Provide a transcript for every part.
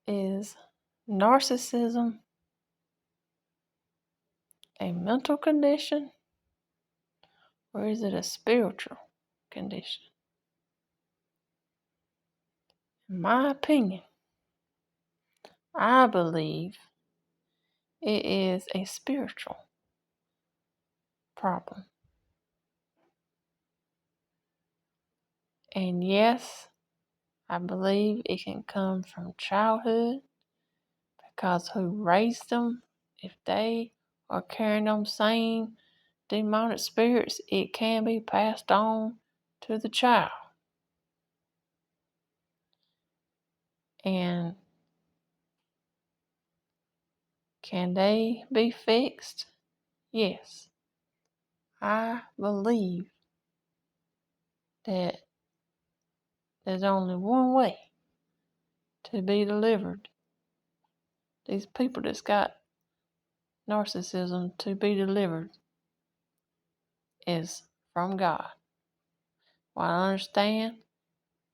Is narcissism a mental condition or is it a spiritual condition? In my opinion, I believe it is a spiritual problem. And yes, I believe it can come from childhood because who raised them, if they are carrying them same demonic spirits, it can be passed on to the child. And can they be fixed? Yes. I believe that there's only one way to be delivered. These people that's got narcissism to be delivered is from God. Well, I understand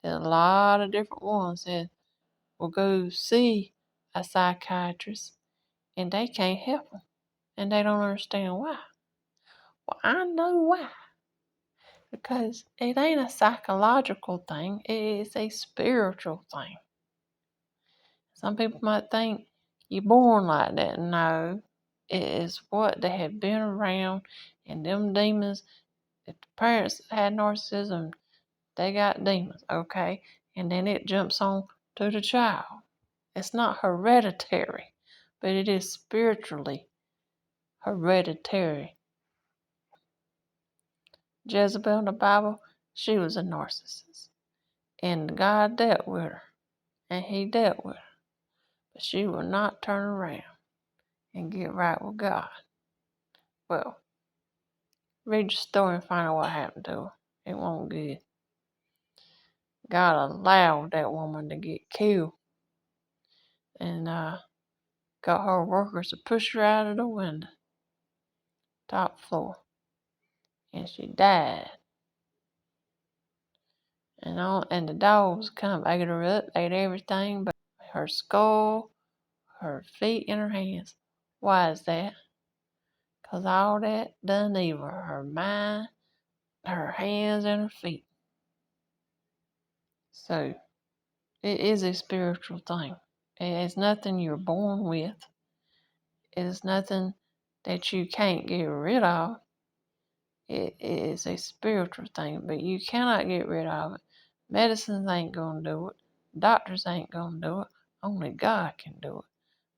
there's a lot of different ones that will go see a psychiatrist and they can't help them and they don't understand why. Well, I know why. Because it ain't a psychological thing, it is a spiritual thing. Some people might think you're born like that. No, it is what they have been around, and them demons, if the parents had narcissism, they got demons, okay? And then it jumps on to the child. It's not hereditary, but it is spiritually hereditary. Jezebel in the Bible, she was a narcissist. And God dealt with her, and he dealt with her. But she will not turn around and get right with God. Well, read the story and find out what happened to her. It wasn't good. God allowed that woman to get killed and got her workers to push her out of the window, top floor. And she died. And the dogs come, ate her up, ate everything but her skull, her feet, and her hands. Why is that? Because all that done evil, her mind, her hands, and her feet. So, it is a spiritual thing. It is nothing you're born with. It is nothing that you can't get rid of. It is a spiritual thing, but you cannot get rid of it. Medicines ain't gonna do it. Doctors ain't gonna do it. Only God can do it.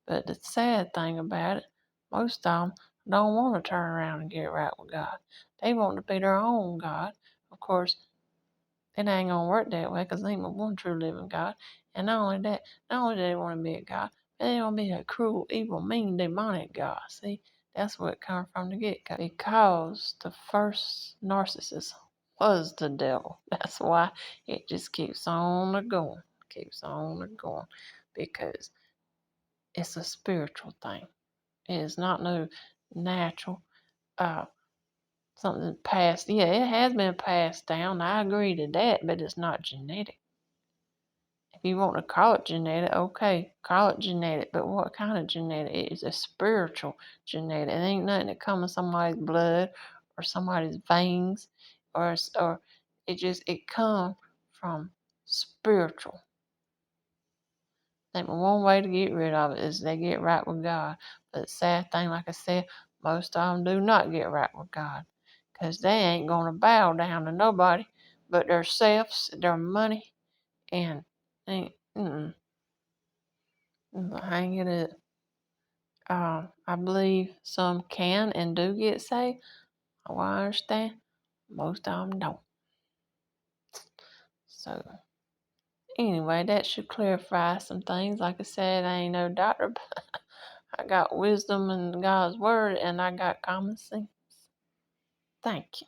But the sad thing about it, most of them don't want to turn around and get right with God. They want to be their own God. Of course, it ain't gonna work that way because there ain't but one true living God. And not only do they want to be a God, but they want to be a cruel, evil, mean, demonic God. See, that's where it comes from the get-go. Because the first narcissist was the devil. That's why it just keeps on going, because it's a spiritual thing. It is not no natural something passed. Yeah, it has been passed down. I agree to that, but it's not genetic. If you want to call it genetic, okay, call it genetic. But what kind of genetic? It is a spiritual genetic. It ain't nothing that comes in somebody's blood or somebody's veins, or it comes from spiritual. I think one way to get rid of it is they get right with God. But the sad thing, like I said, most of them do not get right with God. Because they ain't going to bow down to nobody but their selves, their money, and hang it up. I believe some can and do get saved. Well, I understand. Most of them don't. So, anyway, that should clarify some things. Like I said, I ain't no doctor, but I got wisdom in God's word and I got common sense. Thank you.